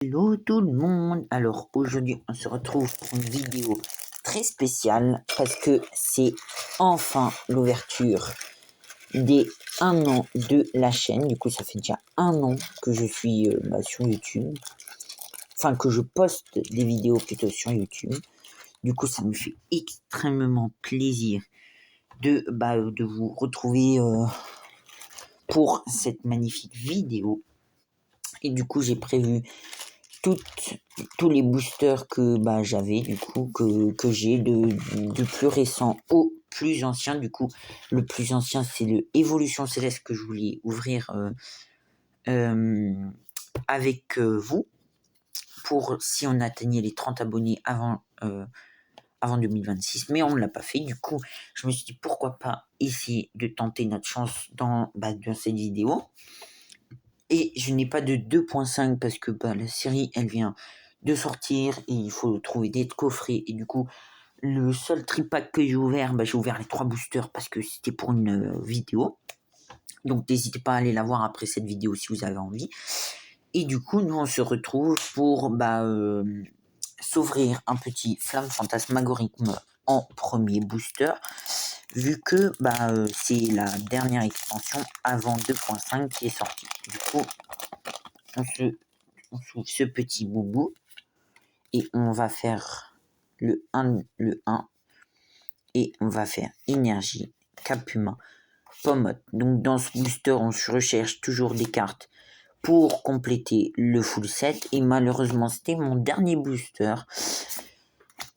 Hello tout le monde. Alors aujourd'hui on se retrouve pour une vidéo très spéciale parce que c'est enfin l'ouverture des 1 an de la chaîne. Du coup ça fait déjà 1 an que je suis sur YouTube. Enfin que je poste des vidéos plutôt sur YouTube. Du coup ça me fait extrêmement plaisir de vous retrouver pour cette magnifique vidéo. Et du coup j'ai prévu tous les boosters que j'avais, du coup, que j'ai de plus récent au plus ancien. Du coup, le plus ancien, c'est le Évolution Céleste que je voulais ouvrir avec vous, pour si on atteignait les 30 abonnés avant 2026, mais on ne l'a pas fait. Du coup, je me suis dit pourquoi pas essayer de tenter notre chance dans cette vidéo. Et je n'ai pas de 2.5 parce que la série elle vient de sortir et il faut trouver des coffrets. Et du coup, le seul tripack que j'ai ouvert, j'ai ouvert les 3 boosters parce que c'était pour une vidéo. Donc n'hésitez pas à aller la voir après cette vidéo si vous avez envie. Et du coup, nous on se retrouve pour s'ouvrir un petit Flamme Fantasmagorisme en premier booster, vu que c'est la dernière extension avant 2.5 qui est sortie. Du coup, on s'ouvre ce petit boubou et on va faire le 1 et on va faire énergie, Capuma, Pommotte. Donc dans ce booster, on se recherche toujours des cartes pour compléter le full set et malheureusement c'était mon dernier booster.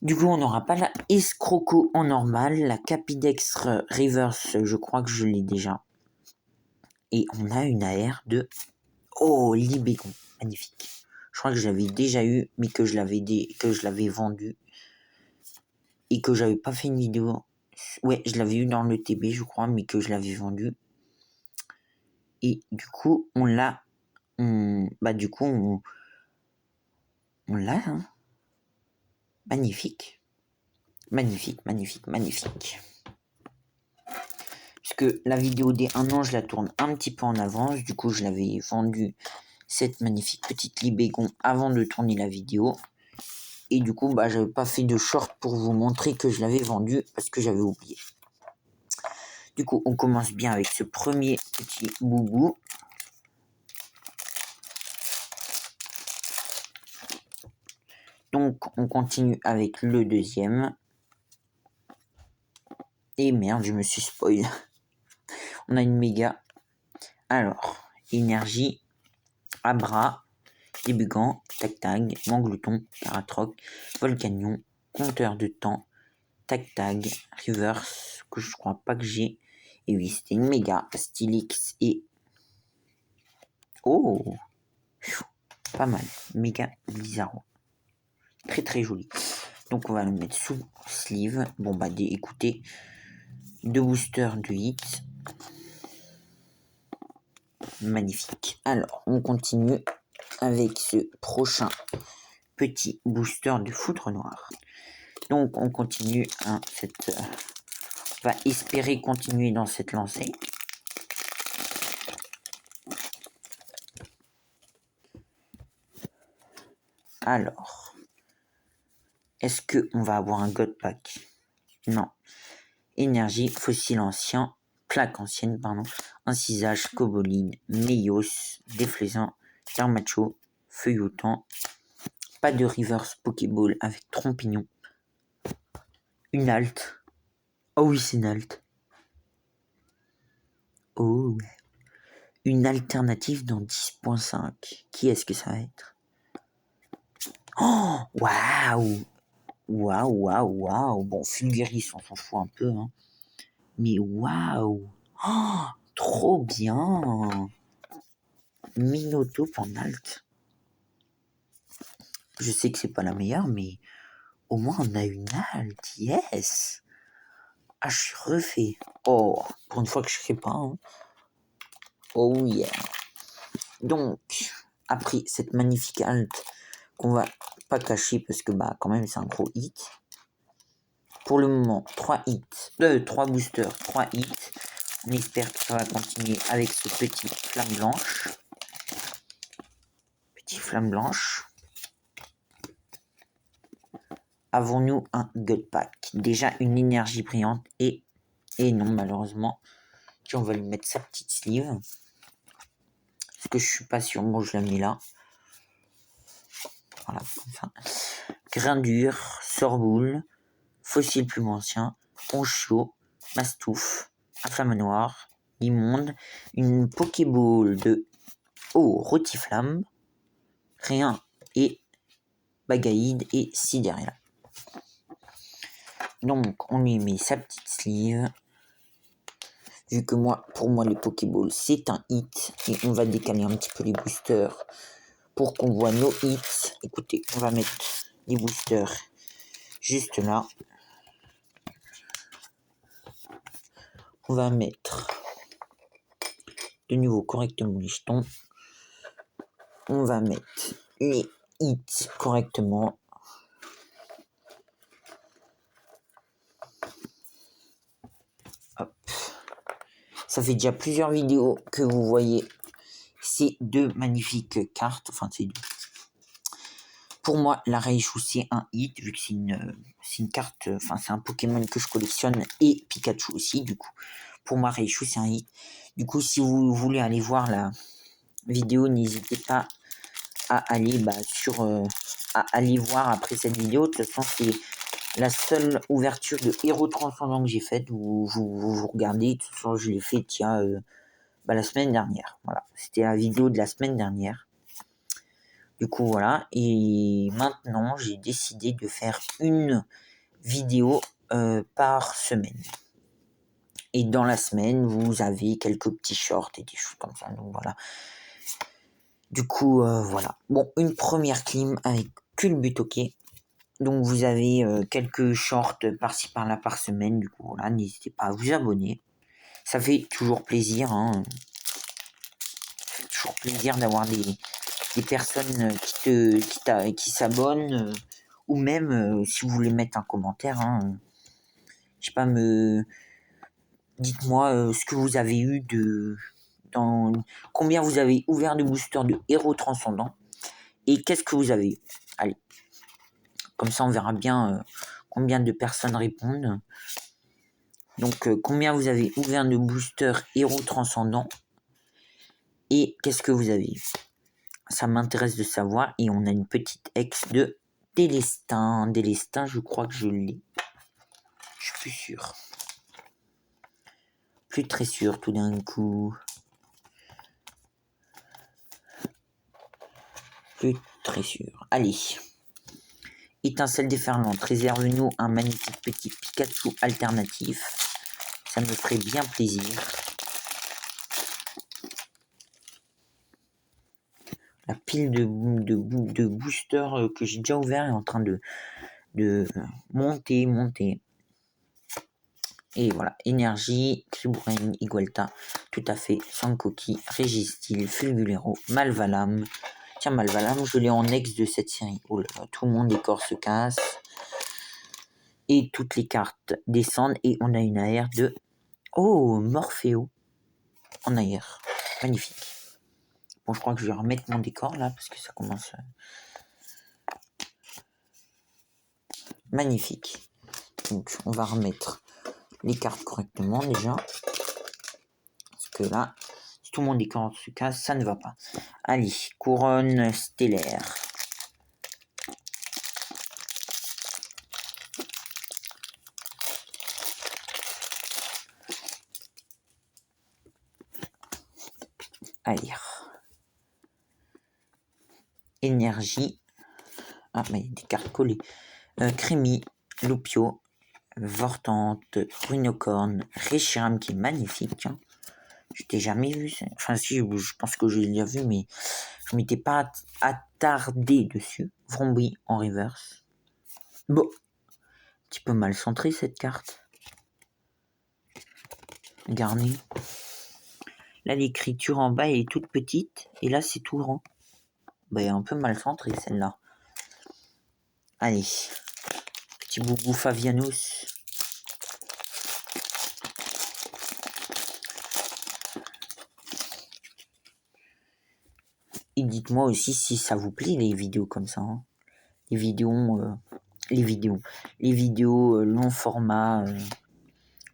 Du coup on n'aura pas la Escroco en normal, la Capidex Reverse, je crois que je l'ai déjà. Et on a une AR de Libégon, magnifique. Je crois que je l'avais déjà eu, mais que je l'avais vendu et que j'avais pas fait une vidéo. Ouais, je l'avais eu dans le TB, je crois, mais que je l'avais vendu. Et du coup, on l'a. On l'a. Hein. Magnifique. Magnifique, magnifique, magnifique. Puisque la vidéo des 1 an, je la tourne un petit peu en avance. Du coup, je l'avais vendu cette magnifique petite Libégon avant de tourner la vidéo. Et du coup, j'avais pas fait de short pour vous montrer que je l'avais vendu parce que j'avais oublié. Du coup, on commence bien avec ce premier petit boubou. Donc, on continue avec le deuxième. Et merde, je me suis spoil. On a une méga. Alors, énergie, Abra, Débugan, Tag-Tag, Manglouton, Paratroc, Volcanion, Compteur de temps, Tag-Tag, Reverse, que je crois pas que j'ai. Et oui, c'était une méga, Stylix et... Oh, pas mal, méga Blizzaro. Très très joli. Donc on va le mettre sous sleeve. Bon écoutez, 2 boosters de hit. Magnifique. Alors, on continue avec ce prochain petit booster de foudre noire. Donc, on continue on va espérer continuer dans cette lancée. Alors, est-ce qu'on va avoir un God Pack? Non. Énergie, fossile ancien, plaque ancienne, incisage, coboline, Meios, déflaisant, Darmacho, feuilletant, pas de reverse Pokéball avec Trompignon, une halte. Oh oui, c'est une halte. Oh ouais. Une alternative dans 10.5. Qui est-ce que ça va être? Oh, waouh! Waouh, waouh, waouh! Bon, Fulguris, on s'en fout un peu, hein. Mais waouh! Oh, trop bien! Minotaur en alt. Je sais que c'est pas la meilleure, mais au moins on a une alt, yes! Ah, je suis refait. Oh, pour une fois que je serai pas, hein. Oh yeah! Donc, après cette magnifique alt qu'on va pas cacher parce que quand même c'est un gros hit. Pour le moment, 3 boosters, 3 hits. On espère que ça va continuer avec ce petit flamme blanche. Petit flamme blanche. avons-nous un God Pack? Déjà une énergie brillante et non, malheureusement. Puis on va lui mettre sa petite sleeve. Parce que je suis pas sûr. Bon, je la mets là. Voilà, comme ça. Grain dur, sorboule, fossile plume ancien, Onchio, Mastouf, Inflammanoir, Immonde, une Pokéball de Rotiflamme, Rien et Bagaïde et Sidérella. Donc on lui met sa petite sleeve. Vu que pour moi les Pokéballs c'est un hit, et on va décaler un petit peu les boosters pour qu'on voit nos hits. Écoutez, on va mettre les boosters juste là. On va mettre de nouveau correctement les jetons. On va mettre les hits correctement. Hop. Ça fait déjà plusieurs vidéos que vous voyez ces deux magnifiques cartes. Enfin, c'est deux. Pour moi, la Raichu, c'est un hit, vu que c'est une carte, enfin, c'est un Pokémon que je collectionne, et Pikachu aussi, du coup. Pour moi, Raichu, c'est un hit. Du coup, si vous voulez aller voir la vidéo, n'hésitez pas à aller à aller voir après cette vidéo. De toute façon, c'est la seule ouverture de Héros Transcendant que j'ai faite. Vous regardez, de toute façon, je l'ai fait, la semaine dernière. Voilà, c'était la vidéo de la semaine dernière. Du coup, voilà. Et maintenant, j'ai décidé de faire une vidéo par semaine. Et dans la semaine, vous avez quelques petits shorts et des choses comme ça. Donc voilà. Du coup, voilà. Bon, une première clim avec Culbutoké. Donc vous avez quelques shorts par-ci par-là par semaine. Du coup, voilà. N'hésitez pas à vous abonner. Ça fait toujours plaisir. Hein. Ça fait toujours plaisir d'avoir des personnes qui s'abonnent. Ou même, si vous voulez mettre un commentaire, hein, je sais pas, dites-moi ce que vous avez eu combien vous avez ouvert de boosters de Héros Transcendant et qu'est-ce que vous avez eu. Allez, comme ça on verra bien combien de personnes répondent. Donc combien vous avez ouvert de boosters Héros Transcendant et qu'est-ce que vous avez eu. Ça m'intéresse de savoir. Et on a une petite ex de Délestin. Délestin, je crois que je l'ai. Je suis plus sûr. Plus très sûr tout d'un coup. Plus très sûr. Allez. Étincelle déferlante. Réserve-nous un magnifique petit Pikachu alternatif. Ça me ferait bien plaisir. La pile de boosters que j'ai déjà ouvert est en train de monter. Et voilà, énergie, Cribourine, Igualta, tout à fait, Sankoki, Régistil, Fulgulero, Malvalam. Tiens, Malvalam, je l'ai en ex de cette série. Oh là là, tout le monde décor se casse. Et toutes les cartes descendent et on a une AR de... Oh, Morpheo en AR. Magnifique. Bon, je crois que je vais remettre mon décor là parce que ça commence... Magnifique. Donc, on va remettre les cartes correctement déjà. Parce que là, si tout le monde décor se casse, ça ne va pas. Allez, couronne stellaire. Allez. Énergie. Ah, mais des cartes collées. Crémy, Lupio, Vortante, Ruinocorn, Reshiram qui est magnifique. Hein. Je t'ai jamais vu. Enfin, si, je pense que je l'ai déjà vu, mais je m'étais pas attardé dessus. Vrombri en reverse. Bon. Un petit peu mal centré cette carte. Garni. Là, l'écriture en bas est toute petite. Et là, c'est tout grand. Bah, un peu mal centré celle-là. Allez. Petit boubou Favianus. Et dites-moi aussi si ça vous plaît les vidéos comme ça. Hein. Les vidéos les vidéos. Les vidéos long format,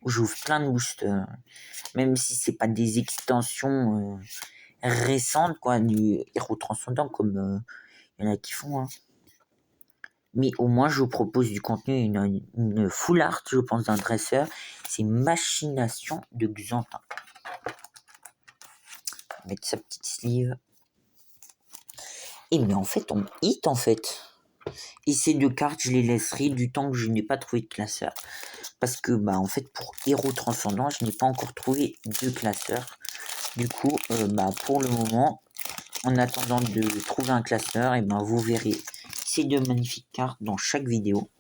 où j'ouvre plein de boosters. Même si c'est pas des extensions récentes, quoi, du héros transcendant, comme il y en a qui font. Hein. Mais au moins, je vous propose du contenu, une full art, je pense, d'un dresseur. C'est Machination de Xantin. Mettre sa petite sleeve. Et mais en fait, on hit en fait. Et ces deux cartes, je les laisserai du temps que je n'ai pas trouvé de classeur. Parce que, bah, en fait, pour Héros Transcendant, je n'ai pas encore trouvé de classeur. Du coup, bah, pour le moment, en attendant de trouver un classeur, et ben, vous verrez ces deux magnifiques cartes dans chaque vidéo.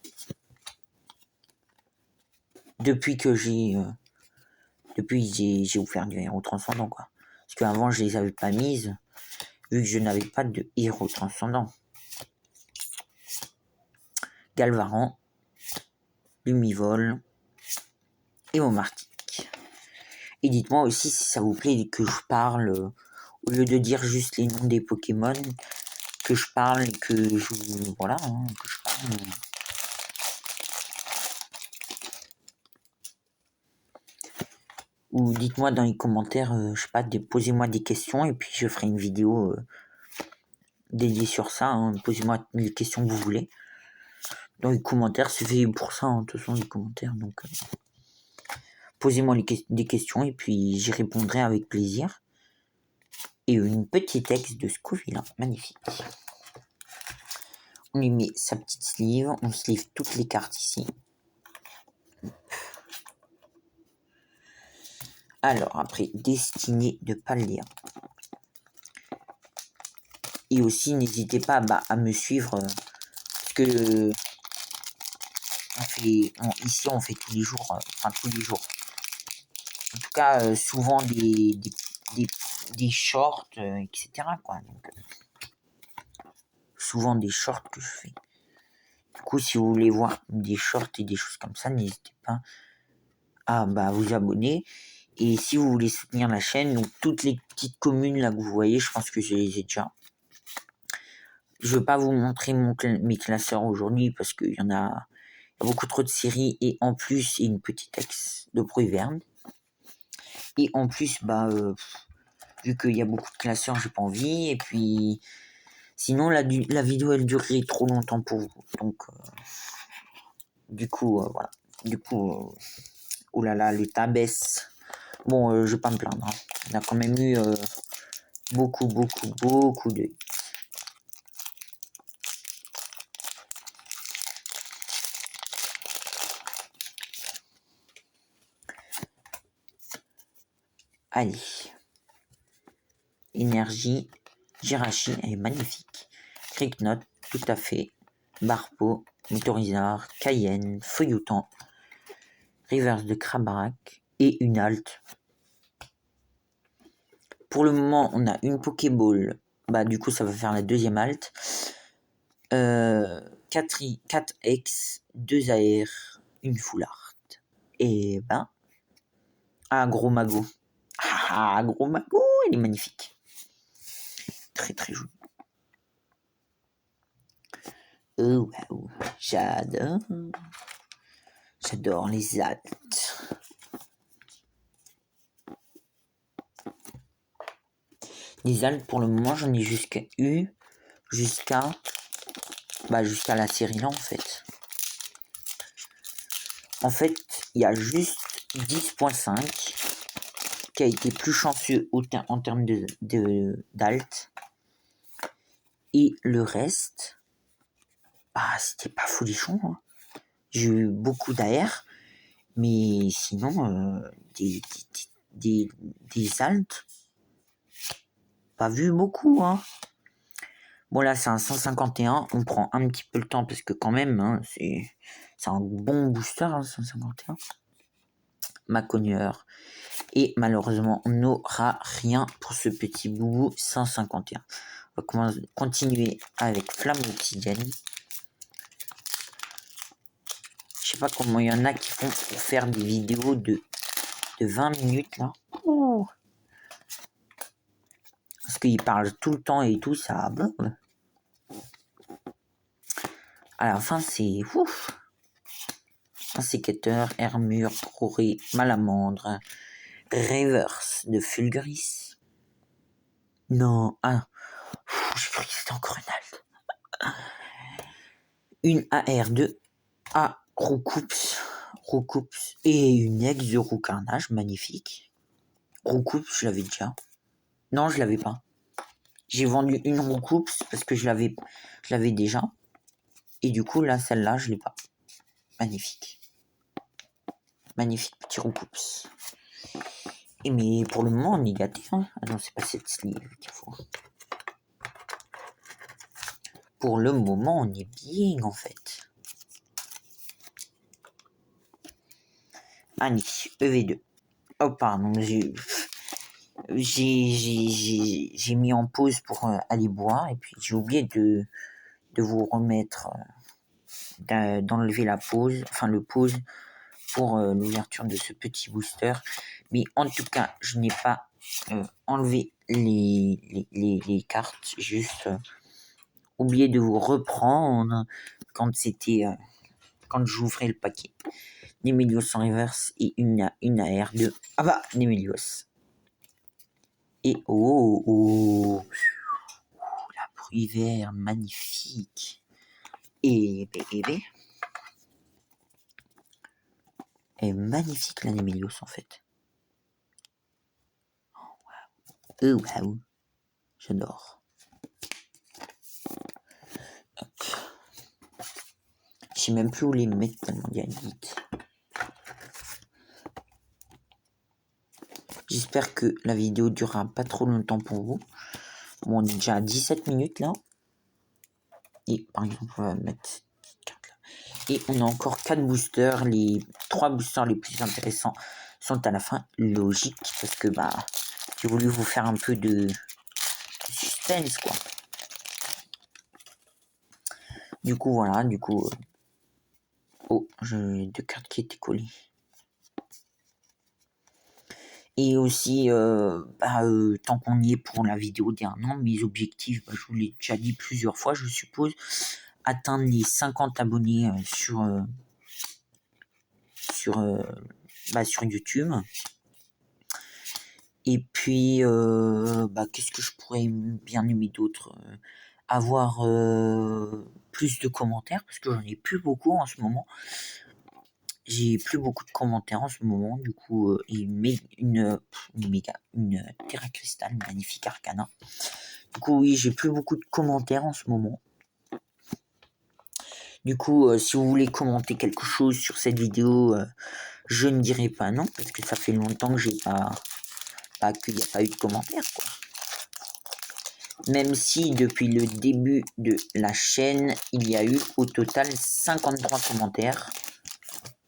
Depuis que j'ai offert du Héros Transcendant, quoi. Parce qu'avant, je les avais pas mises, vu que je n'avais pas de Héros Transcendant. Galvaran, Lumivol et Momartic. Et dites-moi aussi si ça vous plaît que je parle, au lieu de dire juste les noms des Pokémon, que je parle et que je... Voilà, hein, que je parle... Ou dites-moi dans les commentaires, je sais pas, posez-moi des questions et puis je ferai une vidéo dédiée sur ça. Hein. Posez-moi les questions que vous voulez. Dans les commentaires, c'est fait pour ça, hein, de toute façon, les commentaires. Donc, posez-moi des questions et puis j'y répondrai avec plaisir. Et une petite texte de Scoville, hein, magnifique. On lui met sa petite sleeve, on sleeve toutes les cartes ici. Alors, après, Destinée de pas le lire. Et aussi, n'hésitez pas à me suivre, parce que ici, on fait tous les jours, enfin tous les jours. En tout cas, souvent des shorts, etc. Quoi. Donc, souvent des shorts que je fais. Du coup, si vous voulez voir des shorts et des choses comme ça, n'hésitez pas à vous abonner. Et si vous voulez soutenir la chaîne, donc toutes les petites communes là que vous voyez, je pense que je les ai déjà. Je ne veux pas vous montrer mes classeurs aujourd'hui parce qu'il y en a beaucoup trop de séries et en plus, il y a une petite ex de Proverne. Et en plus, vu qu'il y a beaucoup de classeurs, j'ai pas envie. Et puis, sinon, la vidéo, elle durerait trop longtemps pour vous. Donc, du coup, voilà. Du coup, oh là là, le tas baisse. Bon, je vais pas me plaindre. Hein. On a quand même eu beaucoup de... Allez. Énergie. Jirachi, elle est magnifique. Cricknot, tout à fait. Barpo, Méthorizard, Cayenne, Feuilleton, Reverse de Krabarak et une halte. Pour le moment, on a une Pokéball. Du coup, ça va faire la deuxième halte. 4X, 2 AR, une full art. Et Gros Mago. Gros Mago, il est magnifique. Très très joli. Oh wow, j'adore les altes. Les altes, pour le moment, j'en ai jusqu'à la série là, en fait. En fait, il y a juste 10.5 qui a été plus chanceux en termes d'alt. Et le reste, c'était pas folichon. Hein. J'ai eu beaucoup d'AR, mais sinon, des altes, pas vu beaucoup. Hein. Bon, là, c'est un 151. On prend un petit peu le temps parce que, quand même, hein, c'est un bon booster, hein, 151. Maconieur. Et malheureusement, on n'aura rien pour ce petit boubou 151. On va continuer avec Flamme Obsidienne. Je sais pas comment il y en a qui font pour faire des vidéos de 20 minutes là. Oh. Parce qu'ils parlent tout le temps et tout, ça. À la fin, c'est ouf. Un sécateur, Hermure, Proré, Malamandre, Reverse de Fulguris. Non, j'ai pris que c'était encore une halte. Une AR2, A Roucoups et une ex de Roucarnage, magnifique. Roucoups, je l'avais déjà. Non, je l'avais pas. J'ai vendu une Roucoups parce que je l'avais déjà. Et du coup, là, celle-là, je l'ai pas. Magnifique. Magnifique petit Roucoups. Et mais pour le moment, on est gâté. Hein. Ah non, c'est pas cette sleeve qu'il faut. Pour le moment, on est bien, en fait. Annie, EV2. Oh, pardon, j'ai mis en pause pour aller boire. Et puis, j'ai oublié de vous remettre, d'enlever la pause, enfin le pause pour l'ouverture de ce petit booster. Mais en tout cas, je n'ai pas enlevé les cartes, juste oublié de vous reprendre quand quand j'ouvrais le paquet. Nemelios en reverse et une AR2. Ah bah, Nemelios. Et oh, la bruit vert, magnifique. Et est magnifique la Nemelios en fait. Oh waouh, j'adore. Hop. Je sais même plus où les mettre tellement il y a vite. J'espère que la vidéo durera pas trop longtemps pour vous. Bon, on est déjà à 17 minutes là. Et par exemple, on va mettre cette carte là. Et on a encore 4 boosters. Les 3 boosters les plus intéressants sont à la fin. Logique, parce que bah, j'ai voulu vous faire un peu de suspense quoi. Du coup, voilà, oh, j'ai 2 cartes qui étaient collées. Et aussi, tant qu'on y est pour la vidéo d'un an, mes objectifs, je vous l'ai déjà dit plusieurs fois, je suppose, atteindre les 50 abonnés sur YouTube. Et puis, qu'est-ce que je pourrais bien aimer d'autre, avoir plus de commentaires, parce que j'en ai plus beaucoup en ce moment. J'ai plus beaucoup de commentaires en ce moment, du coup, une Terra Cristal, magnifique Arcana. Du coup, oui, j'ai plus beaucoup de commentaires en ce moment. Du coup, si vous voulez commenter quelque chose sur cette vidéo, je ne dirai pas non, parce que ça fait longtemps que qu'il n'y a pas eu de commentaires, quoi. Même si depuis le début de la chaîne, il y a eu au total 53 commentaires.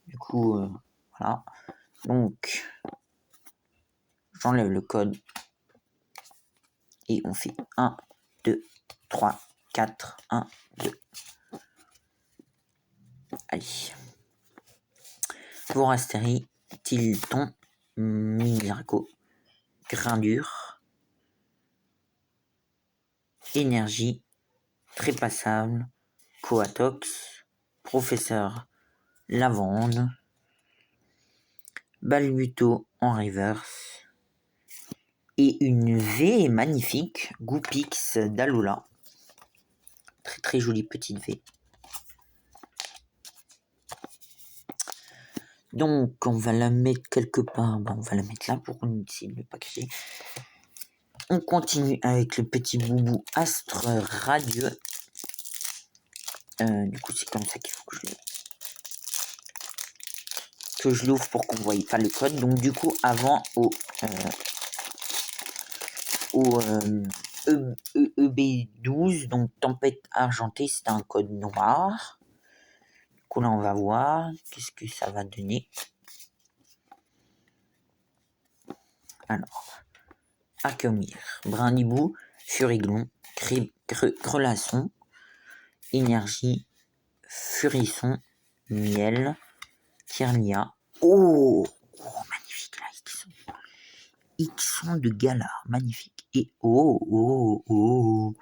Du coup, voilà. Donc, j'enlève le code. Et on fait 1, 2, 3, 4, 1, 2. Allez. Vorasteri, Tilton, Millarco, Grindure, Énergie, Trépassable, Coatox, Professeur Lavande, Balbuto en reverse, et une V magnifique, Goupix d'Alola. Très très jolie petite V. Donc on va la mettre quelque part, on va la mettre là pour essayer de ne pas cacher. On continue avec le petit boubou Astre Radieux. Du coup c'est comme ça qu'il faut que je l'ouvre pour qu'on ne voie pas le code. Donc du coup avant au EB12, donc Tempête Argentée, c'est un code noir. Du coup là on va voir qu'est-ce que ça va donner. Alors, Archemire, Brindibou, Furiglon, Grelasson, Énergie, Furisson, Miel, Kirlia. Oh, magnifique là, Ixon de Galar, magnifique. Et oh, wow.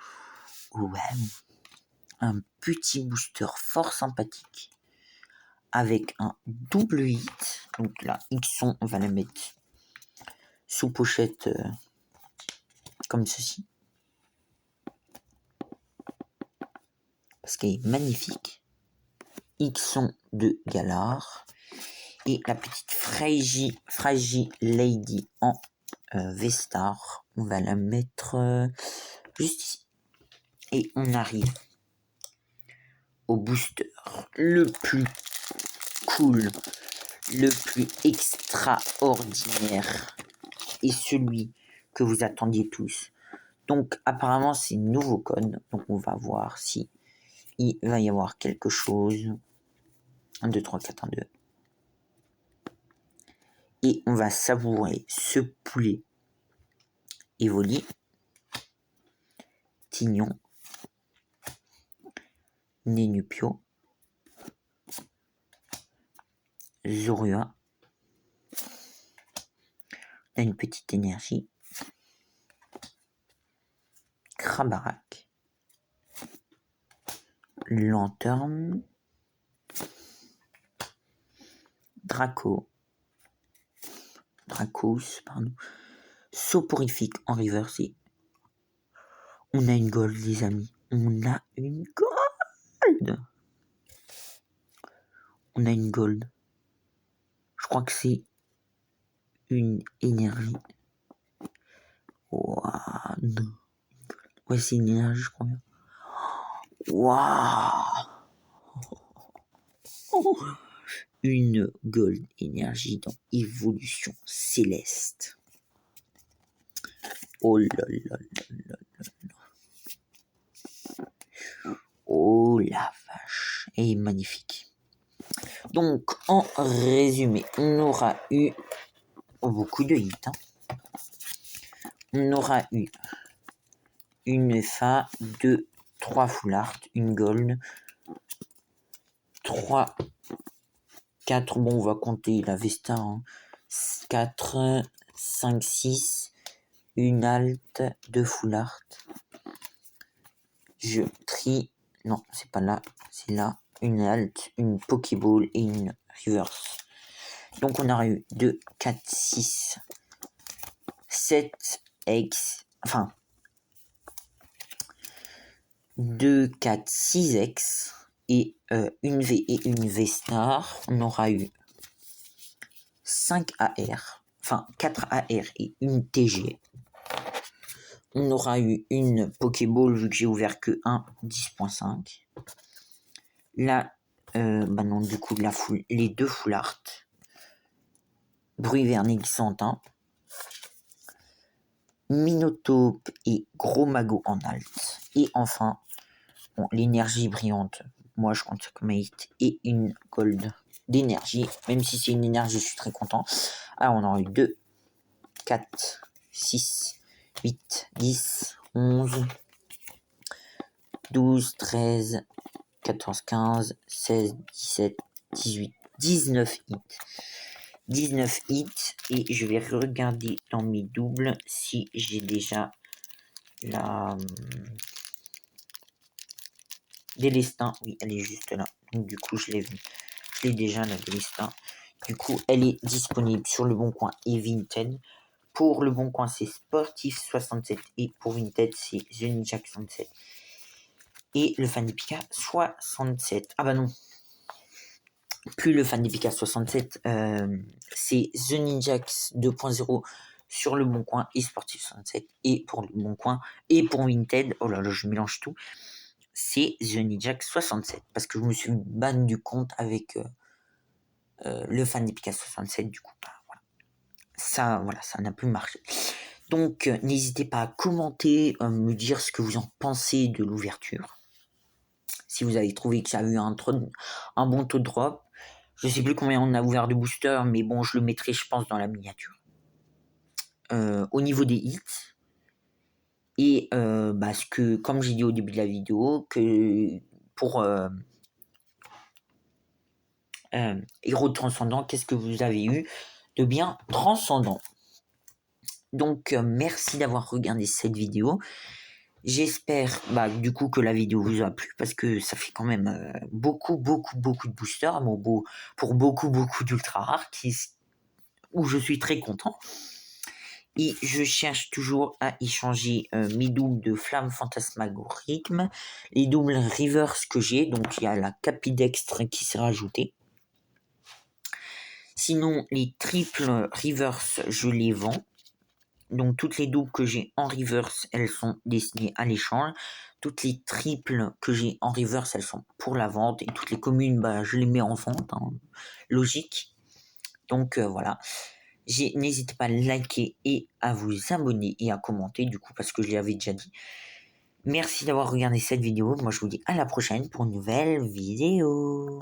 un petit booster fort sympathique avec un double hit. Donc là, Xon, on va la mettre sous pochette comme ceci. Parce qu'elle est magnifique. Xon de Galar. Et la petite Fragile Lady en V-Star. On va la mettre juste ici. Et on arrive au booster le plus cool, le plus extraordinaire et celui que vous attendiez tous. Donc apparemment c'est nouveau code, donc on va voir si il va y avoir quelque chose. 1, 2, 3, 4, 1, 2. Et on va savourer ce poulet Evoli, Tignon, Nenupio, Zorua. On a une petite énergie. Krabarak. Lanterne. Dracos, pardon. Soporifique en reverse. On a une gold, les amis. On a une gold. On a une gold. Je crois que c'est une énergie. Waouh. Ouais, c'est une énergie, je crois bien. Waouh. Une gold énergie dans évolution céleste. Oh là là là là là. Oh la vache. Elle est magnifique. Donc, en résumé, on aura eu beaucoup de hits. On aura eu une FA, 2, 3 full art, une gold, 3, 4, bon on va compter la Vesta, 4, 5, 6, une alt, 2 full art. Je trie, non c'est pas là, c'est là, une alt, une Pokéball et une reverse. Donc on aura eu 2, 4, 6, 7 X, enfin 2, 4, 6 X et une V et une V-Star. On aura eu 5 AR, enfin 4 AR et une TG. On aura eu une Pokéball vu que j'ai ouvert que 1, 10.5. Là, bah non, du coup, les deux full art. Bruit Vernet Xantin. Minotaube et Gros Mago en alt. Et enfin, bon, l'énergie brillante, moi je compte ça comme 8 et une gold d'énergie. Même si c'est une énergie, je suis très content. Alors on aura eu 2, 4, 6, 8, 10, 11, 12, 13, 14, 15, 16, 17, 18, 19 hits. 19 hits et je vais regarder dans mes doubles si j'ai déjà la Délestin. Oui, elle est juste là. Donc du coup, je l'ai vu. Je l'ai déjà la Délestin. Du coup, elle est disponible sur Le Bon Coin et Vinted. Pour Le Bon Coin, c'est Sportif 67 et pour Vinted, c'est The Ninja 67. Et le Fan d'Epica 67. Ah bah non. Plus le Fan d'Epica 67, c'est The Ninjax 2.0 sur Le Bon Coin et Sportif 67. Et pour Le Bon Coin et pour Vinted, oh là là, je mélange tout, c'est The Ninjax 67. Parce que je me suis ban du compte avec le Fan d'Epica 67, du coup, bah, voilà. Ça n'a plus marché. Donc, n'hésitez pas à commenter, me dire ce que vous en pensez de l'ouverture. Si vous avez trouvé que ça a eu un bon taux de drop. Je sais plus combien on a ouvert de boosters, mais bon, je le mettrai, je pense, dans la miniature. Au niveau des hits, et parce que, comme j'ai dit au début de la vidéo, que pour Héros Transcendant, qu'est-ce que vous avez eu de bien transcendant? Donc, merci d'avoir regardé cette vidéo. J'espère du coup que la vidéo vous a plu parce que ça fait quand même beaucoup de boosters pour beaucoup d'ultra rares où je suis très content. Et je cherche toujours à échanger mes doubles de flamme fantasmagorique, les doubles reverse que j'ai, donc il y a la capidextre qui s'est rajoutée. Sinon, les triples reverse, je les vends. Donc toutes les doubles que j'ai en reverse, elles sont destinées à l'échange. Toutes les triples que j'ai en reverse, elles sont pour la vente. Et toutes les communes, je les mets en vente, hein, logique. Donc voilà. N'hésitez pas à liker et à vous abonner et à commenter du coup parce que je l'avais déjà dit. Merci d'avoir regardé cette vidéo. Moi je vous dis à la prochaine pour une nouvelle vidéo.